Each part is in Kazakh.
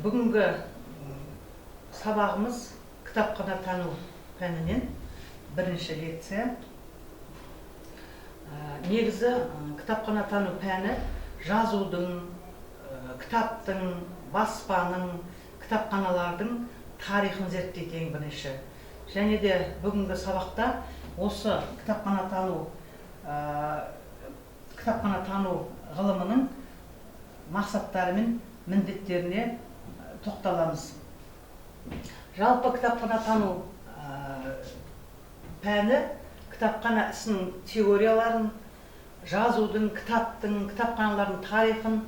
Бүгінгі сабағымыз кітапхана тану пәнінен бірінші лекция. Негізі кітапхана тану пәні жазудың, кітаптың, баспаның, кітапханалардың тарихын зерттейді ең бірінші. Және де бүгінгі сабақта осы кітапхана тану ғылымының мақсаттары мен міндеттеріне тоқталамыз. Жалпы кітапхана тану пәні кітапхана ісінің теорияларын, жазудың, кітаптың, кітапханалардың тарихын,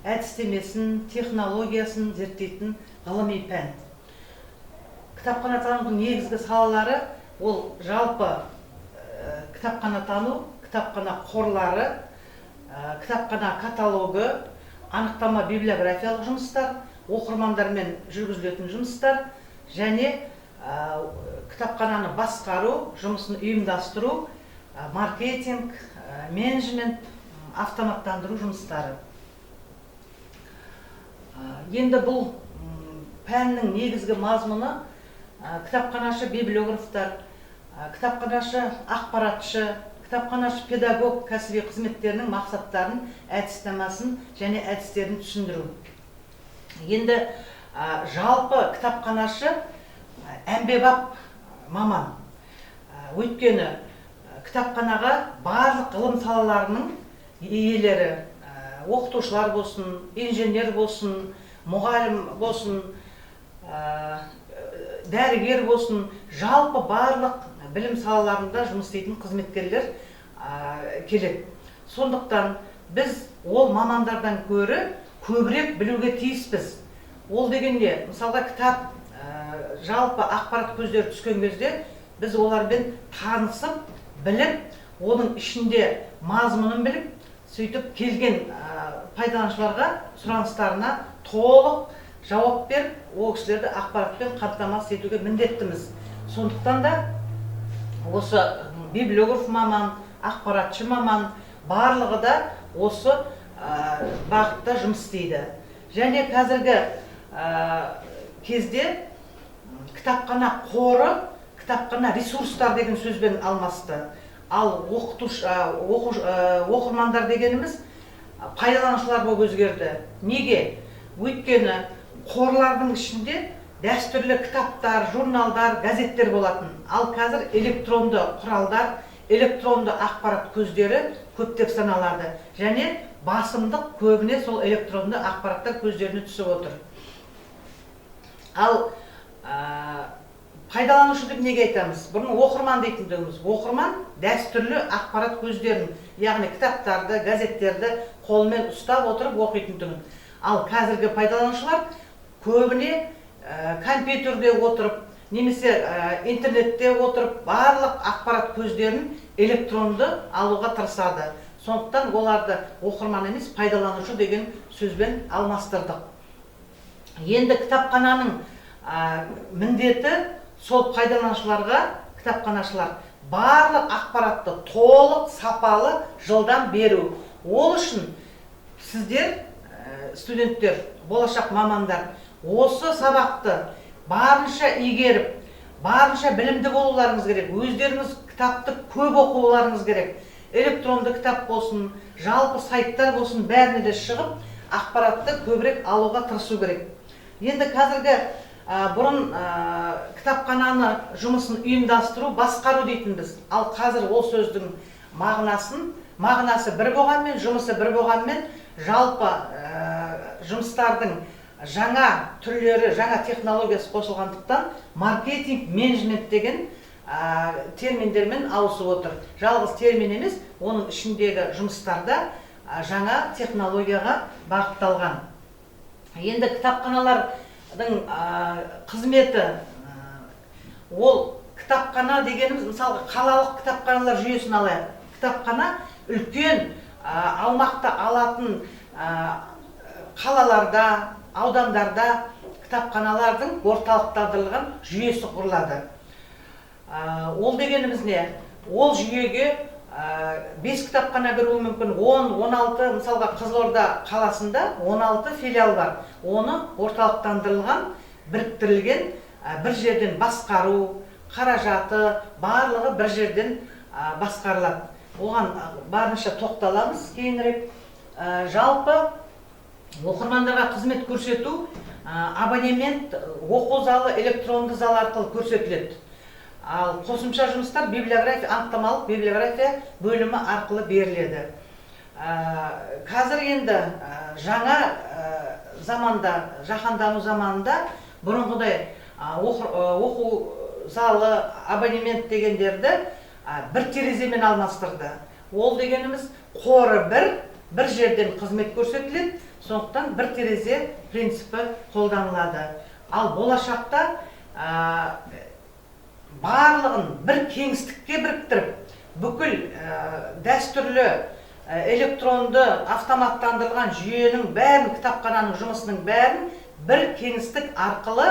әдістемесін, технологиясын зерттейтін ғылыми пән. Кітапхана танудың негізгі салалары ол жалпы кітапхана тану, кітапхана қорлары, кітапхана каталогы, анықтама библиографиялық жұмыстар, оқырмандармен жүргізілетін жұмыстар және кітапхананы басқару, жұмысын ұйымдастыру, маркетинг, менеджмент, автоматтандыру жұмыстары. Енді бұл пәннің негізгі мазмұны кітапханашы библиографтар, кітапханашы ақпаратшы, кітапханашы педагог кәсіби қызметтерінің мақсаттарын, әдіснамасын және әдістерін түсіндіру. Енді жалпы кітапханашы әмбебап маман. Өйткені кітапханаға барлық ғылым салаларының иелері, оқытушылар болсын, инженер болсын, мұғалім болсын, дәрігер болсын, жалпы барлық білім салаларында жұмыс істейтін қызметкерлер келеді. Сондықтан біз ол мамандардан көбірек білуге тиіспіз. Ол дегенде, мысалға кітап, жалпы ақпарат көздері түскен кезде біз олармен танысып, біліп, оның ішінде мазмұнын біліп, сөйтіп келген пайдаланушыларға сұраныстарына толық жауап беріп, ол кісілерді ақпаратпен қамтамасыз етуге міндеттіміз. Сондықтан да осы библиограф маман, ақпаратшы маман барлығы да осы бағытта жұмыс істейді. Және қазіргі кезде кітапхана қоры, кітапхана ресурстар деген сөзбен алмасты. Ал оқырмандар дегеніміз пайдаланушылар болып өзгерді. Неге? Өйткені қорлардың ішінде дәстүрлі кітаптар, журналдар, газеттер болатын. Ал қазір электронды құралдар, электронды ақпарат көздері көптеп саналады. Және басымдық көбіне сол электронды ақпараттар көздеріне түсіп отыр. Ал пайдаланушы деп неге айтамыз? Бұрын оқырман дейтіндігіміз. Оқырман дәстүрлі ақпарат көздерін, яғни кітаптарды, газеттерді қолмен ұстап отырып оқитындығын. Ал қазіргі пайдаланушылар көбіне компьютерде отырып, немесе интернетте отырып, барлық ақпарат көздерін электронды алуға тырысады. Сондықтан оларды оқырман емес, пайдаланушы деген сөзбен алмастырдық. Енді кітапхананың міндеті сол пайдаланушыларға, кітапханашылар барлық ақпаратты толық, сапалы, жылдам беру. Ол үшін сіздер, студенттер, болашақ мамандар, осы сабақты барынша игеріп, барынша білімді болуларыңыз керек. Өздеріңіз кітапты көп оқуларыңыз керек. Электронды кітап болсын, жалпы сайттар болсын, бәріне де шығып, ақпаратты көбірек алуға тырысу керек. Енді қазіргі бұрын кітапхананы жұмысын ұйымдастыру, басқару дейтінбіз. Ал қазір ол сөздің мағынасы бір болғанмен, жұмысы бір болғанмен, жалпы жұмыстардың жаңа түрлері, жаңа технологиясы қосылғандықтан маркетинг, менеджмент деген терминдермен ауысып отыр. Жалғыз термин емес, оның ішіндегі жұмыстарда жаңа технологияға бағытталған. Енді кітапханалардың қызметі, ол кітапхана дегеніміз, мысалға қалалық кітапханалар жүйесін алайық. Кітапхана үлкен аумақты алатын қалаларда, аудандарда кітапханалардың орталықтандырылған жүйесі құрылады. Ол дегеніміз не? Ол жүйеге 5 кітапхана кіруі мүмкін, 10-16, мысалға Қызылорда қаласында 16 филиал бар. Оны орталықтандырылған, біріктірілген, бір жерден басқару, қаражаты, барлығы бір жерден басқарылады. Оған барынша тоқталамыз кейінірек. Жалпы оқырмандарға қызмет көрсету абонемент оқу залы, электронды зал арқылы көрсетіледі. Ал қосымша жұмыстар библиография, анықтамалық библиография бөлімі арқылы беріледі. Қазір енді жаңа заманда, жаһандану заманында бұрынғыдай оқу залы, абонемент дегендерді бір тереземен алмастырды. Ол дегеніміз қоры бір жерден қызмет көрсетіледі, сондықтан бір терезе принципі қолданылады. Ал болашақта барлығын бір кеңістікке біріктіріп, бүкіл дәстүрлі электронды автоматтандырылған жүйенің бәрін, кітапхананың жұмысының бәрін бір кеңістік арқылы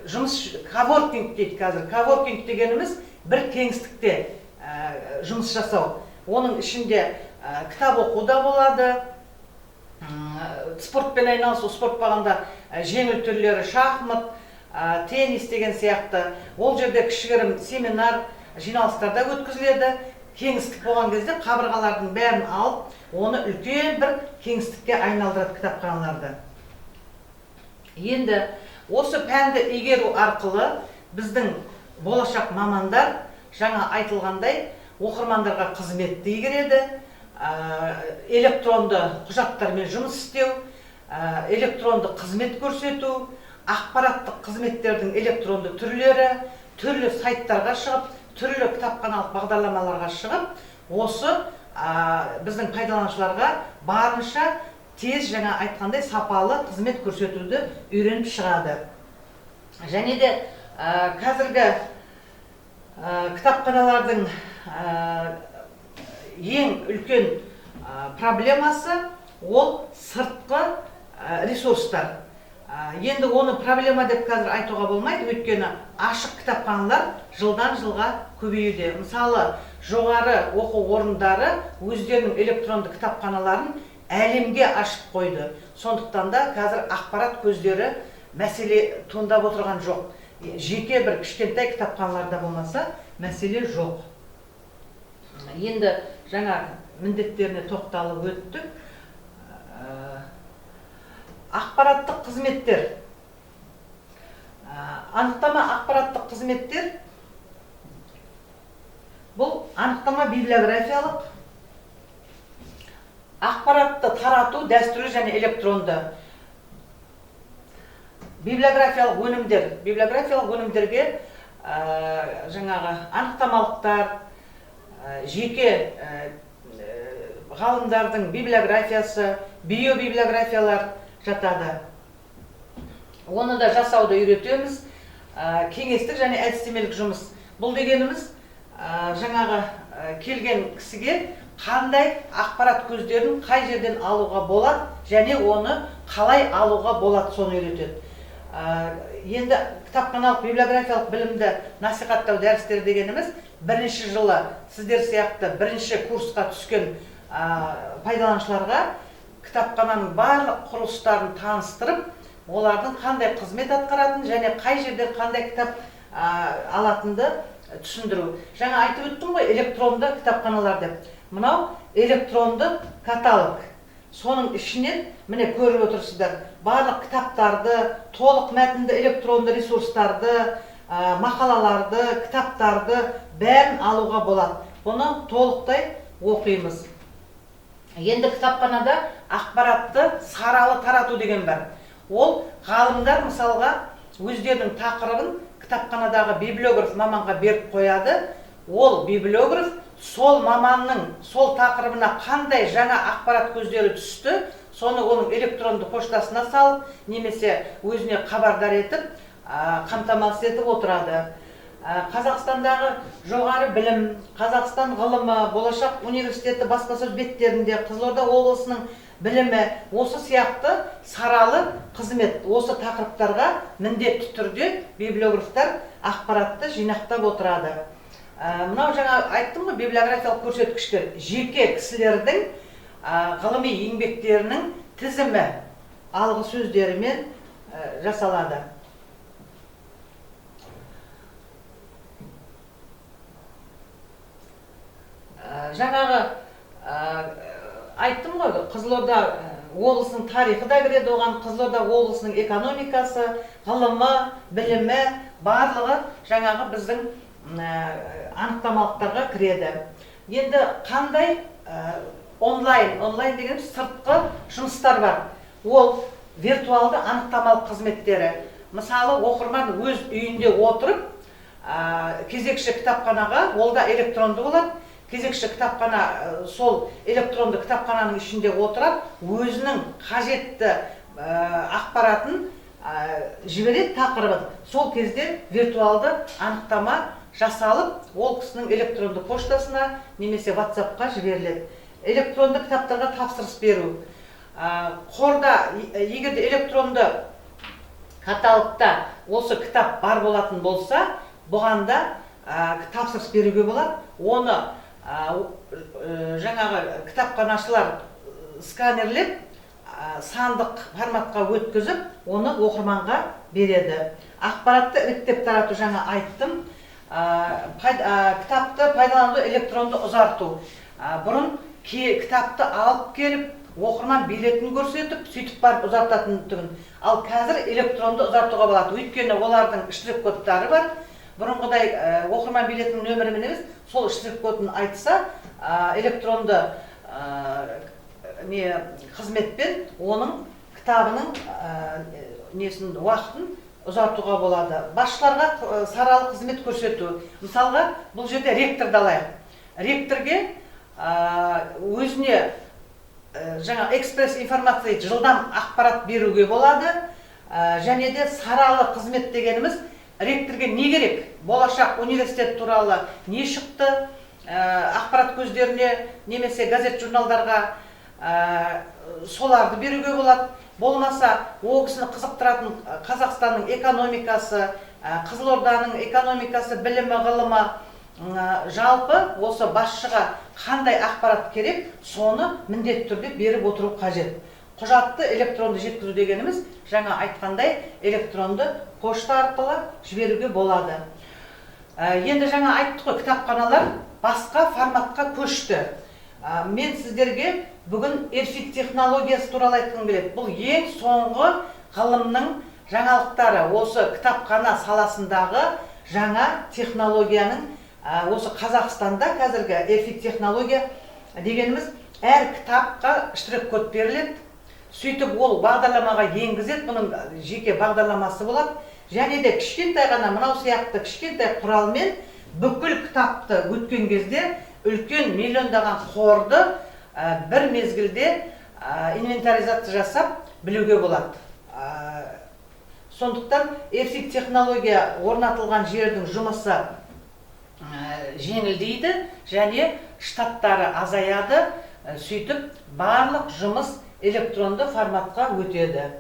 жұмыс, коворкинг дейді қазір. Коворкинг дегеніміз бір кеңістікте жұмыс жасау. Оның ішінде кітап оқу да болады, спортпен айналысу, спорт бағында жеңіл түрлері, шахмат, теннис деген сияқты. Ол жерде кішігірім семинар, жиналыстарда өткізіледі. Кеңістік болған кезде қабырғалардың бәрін алып, оны үлкен бір кеңістікке айналдырады кітапханаларды. Енді осы пәнді игеру арқылы біздің болашақ мамандар жаңа айтылғандай оқырмандарға қызметті игереді, электронды құжаттармен жұмыс істеу, электронды қызмет көрсету, ақпараттық қызметтердің электронды түрлері, түрлі сайттарға шығып, түрлі кітапханалық бағдарламаларға шығып, осы біздің пайдаланушыларға барынша тез, жаңа айтқандай, сапалы қызмет көрсетуді үйреніп шығады. Және де қазіргі кітапханалардың ең үлкен проблемасы ол сыртқы ресурстар. Енді оны проблема деп қазір айтуға болмайды, өйткені ашық кітапханалар жылдан жылға көбеюде. Мысалы, жоғары оқу орындары өздерінің электронды кітапханаларын әлемге ашып қойды. Сондықтан да қазір ақпарат көздері мәселе туындап отырған жоқ. Жеке бір кішкентай кітапханаларда болмаса мәселе жоқ. Енді жаңа міндеттеріне тоқталып өттік. Ақпараттық қызметтер. Анықтама ақпараттық қызметтер бұл анықтама библиографиялық ақпаратты тарату дәстүрлі және электронды. Библиографиялық өнімдер. Библиографиялық өнімдерге жаңағы анықтамалықтар, жеке ғалымдардың библиографиясы, биобиблиографиялар жатады. Оны да жасауды үйретеміз. Кеңестік және әдістемелік жұмыс. Бұл дегеніміз жаңағы келген кісіге қандай ақпарат көздерін қай жерден алуға болады және оны қалай алуға болады, соны үйретеді. Енді кітапханалық библиографиялық білімді насихаттау дәрістері дегеніміз бірінші жылы сіздер сияқты бірінші курсқа түскен пайдаланушыларға кітапхананың барлық құрылыстарын таныстырып, олардың қандай қызмет атқаратынын және қай жерден қандай кітап алатынды түсіндіру. Жаңа айтып өттім ғой, электронды кітапханалар деп. Мынау электронды каталог. Соның ішінен, міне көріп отырсыздар, барлық кітаптарды, толық мәтінді электронды ресурстарды, мақалаларды, кітаптарды бәрін алуға болады. Бұны толықтай оқимыз. Енді кітапханада ақпаратты саралы тарату деген бар. Ол ғалымдар мысалға өздерінің тақырыбын кітапханадағы библиограф маманға беріп қояды. Ол библиограф сол маманның сол тақырыбына қандай жаңа ақпарат көздері түсті, соны оның электронды поштасына салып, немесе өзіне хабардар етіп, қамтамасыз етіп отырады. Қазақстандағы жоғары білім, Қазақстан ғылымы, Болашақ университеті баспасөз беттерінде, Қызылорда облысының білімі, осы сияқты саралы қызмет, осы тақырыптарға міндетті түрде библиографтар ақпаратты жинақтап отырады. Мынау жаңа айттым ғой, библиографиялық көрсеткіштер жеке кісілердің ғылыми еңбектерінің тізімі алғы сөздерімен жасалады. Жаңағы айттым ғой, Қызылорда облысының тарихы да кіреді оған, Қызылорда облысының экономикасы, ғылымы, білімі, барлығы жаңағы біздің анықтамалықтарға кіреді. Енді қандай онлайн дегеніміз сыртқы жұмыстар бар. Ол виртуалды анықтамалық қызметтері. Мысалы, оқырман өз үйінде отырып, кезекші кітапханаға, ол да электронды болады. Кезекші кітапхана сол электронды кітапхананың ішінде отырып, өзінің қажетті ақпаратын жібереді тақырыбын. Сол кезде виртуалды анықтама жасалып, ол кісінің электронды поштасына немесе WhatsApp-қа жіберіледі. Электронды кітаптарға тапсырыс беру. Қорда, егерде электронды каталогта осы кітап бар болатын болса, бұған да тапсырыс беруге болады. Оны жаңағы кітапханашылар сканерлеп, сандық форматқа өткізіп, оны оқырманға береді. Ақпаратты іріктеп тарату, жаңа айттым. Кітапты пайдалануды электронды ұзарту. Бұрын кітапты алып келіп, оқырман билетін көрсетіп, сөйтіп барып ұзартатын түгін. Ал қазір электронды ұзартуға болады. Өйткені олардың штрих-кодтары бар. Бұрынғыдай оқырман билетінің нөмірімен емес, сол штрих-кодын айтса, электронды қызметпен оның кітабының уақытын ұзартуға болады. Басшыларға саралы қызмет көрсету. Мысалға, бұл жерде ректорды алайық. Ректорге өзіне жаңа экспресс информация жылдам ақпарат беруге болады. Және де саралы қызмет дегеніміз ректорге не керек? Болашақ университет туралы не шықты? Ақпарат көздеріне немесе газет журналдарға соларды беруге болады. Болмаса, ол кісіні қызықтыратын Қазақстанның экономикасы, Қызылорданың экономикасы, білімі, ғылымы, жалпы осы басшыға қандай ақпарат керек, соны міндетті түрде беріп отыру қажет. Құжатты электронды жеткізу дегеніміз, жаңа айтқандай, электронды пошта арқылы жіберуге болады. Енді жаңа айттық қой, кітапханалар басқа форматқа көшті. Мен сіздерге бүгін эрфит технологиясы туралы айтқым келеді. Бұл ең соңғы ғылымның жаңалықтары. Осы кітапхана саласындағы жаңа технологияның, осы Қазақстанда қазіргі эрфит технология дегеніміз, әр кітапқа штрих-код беріледі. Сөйтіп ол бағдарламаға енгізеді, бұның жеке бағдарламасы болады. Және де кішкентай ғана мынау сияқты кішкентай құралмен бүкіл кітапты өткен кезде үлкен миллиондаған қорды бір мезгілде инвентаризация жасап білуге болады. Сондықтан эрфит технология орнатылған жердің жұмысы жеңілдейді және штаттары азаяды. Сөйтіп барлық жұмыс электронды форматқа өтеді.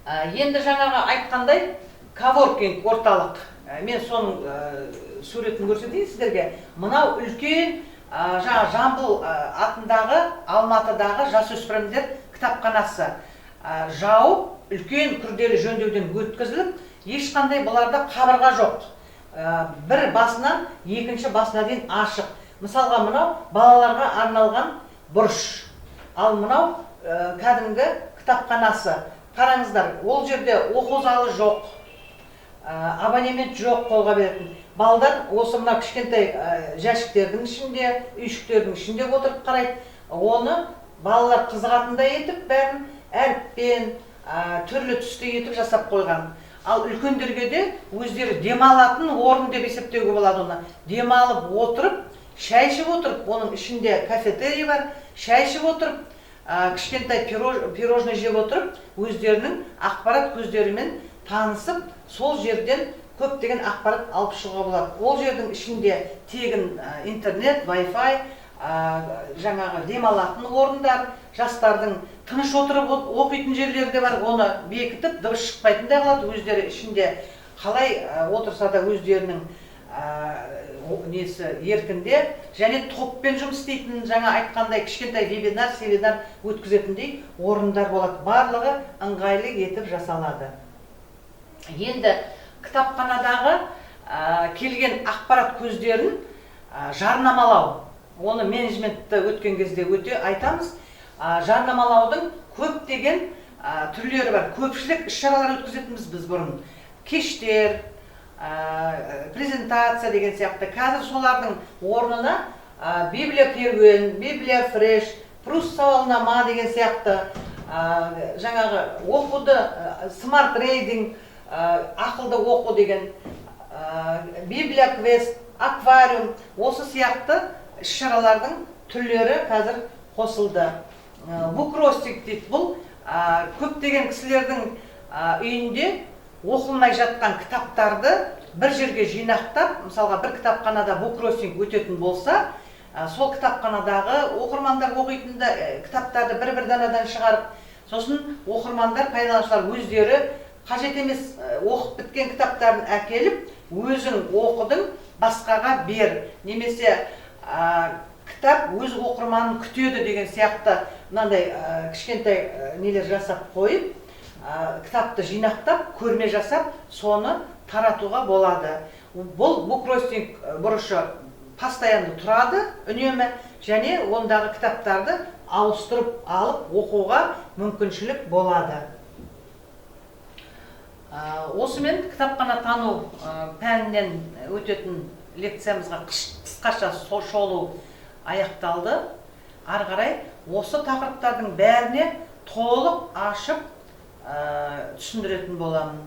Енді жаңаға айтқандай коворкинг орталық. Мен соның суретін көрсетейін сіздерге. Мынау үлкен Жамбыл атындағы Алматыдағы жасөспірімдер кітапханасы. Жауып, үлкен күрделі жөндеуден өткізіліп, ешқандай бұларда қабырға жоқ. Бір басынан екінші басына дейін ашық. Мысалға, мынау балаларға арналған бұрыш. Ал мынау кәдімгі кітапханасы. Қараңыздар, ол жерде оқу залы жоқ, абонемент жоқ қолға беретін. Балдар осы мына кішкентай жәшіктердің ішінде, үйшіктердің ішінде отырып қарайды. Оны балалар қызығатындай етіп, бәрін әріппен, түрлі түсті етіп жасап қойған. Ал үлкендерге де өздері демалатын орын деп есептеуге болады оны. Демалып отырып, шай ішіп отырып, оның ішінде кафетерий бар, шай ішіп отырып, кішкентай пирожный жеп отырып, өздерінің ақпарат көздерімен танысып, сол жерден көптеген ақпарат алып шығуға болады. Ол жердің ішінде тегін интернет, Wi-Fi, жаңағы демалатын орындар, жастардың тыныш отырып оқитын жерлері де бар. Оны бекітіп, дыбыс шықпайтындай қылады. Өздері ішінде қалай отырса да өздерінің несі еркінде және топпен жұмыс істейтін, жаңа айтқандай кішкентай вебинар, семинар өткізетіндей орындар болады. Барлығы ыңғайлы етіп жасалады. Енді кітапханадағы келген ақпарат көздерін жарнамалау. Оны менеджментті өткен кезде өте айтамыз. Жарнамалаудың көптеген түрлері бар. Көпшілік іс-шаралар өткізетінбіз біз бұрын. Кештер, презентация деген сияқты. Қазір солардың орнына Библия керуен, Библия фреш, Прус сауалнама деген сияқты жаңағы оқуды, смарт рейдинг, ақылды оқу деген, Библия квест, аквариум, осы сияқты іс-шаралардың түрлері қазір қосылды. Букростинг дейді. Бұл көптеген кісілердің үйінде оқылмай жатқан кітаптарды бір жерге жинақтап, мысалға бір кітапханада букростинг өтетін болса, сол кітапханадағы оқырмандар оқитында кітаптарды бір-бір данадан шығарып, сосын оқырмандар, пайдаланушылар өздері қажет емес оқып біткен кітаптарын әкеліп, өзің оқыдың, басқаға бер. Немесе кітап өз оқырманын күтеді деген сияқты мынандай кішкентай нелер жасап қойып, кітапты жинақтап, көрме жасап, соны таратуға болады. Бұл букростинг бұрышы постоянды тұрады, үнемі, және ондағы кітаптарды ауыстырып алып оқуға мүмкіншілік болады. Осымен кітапхана тану пәнінен өтетін лекциямызға қысқаша шолу аяқталды. Ары қарай осы тақырыптардың бәріне толық ашып түсіндіретін боламын.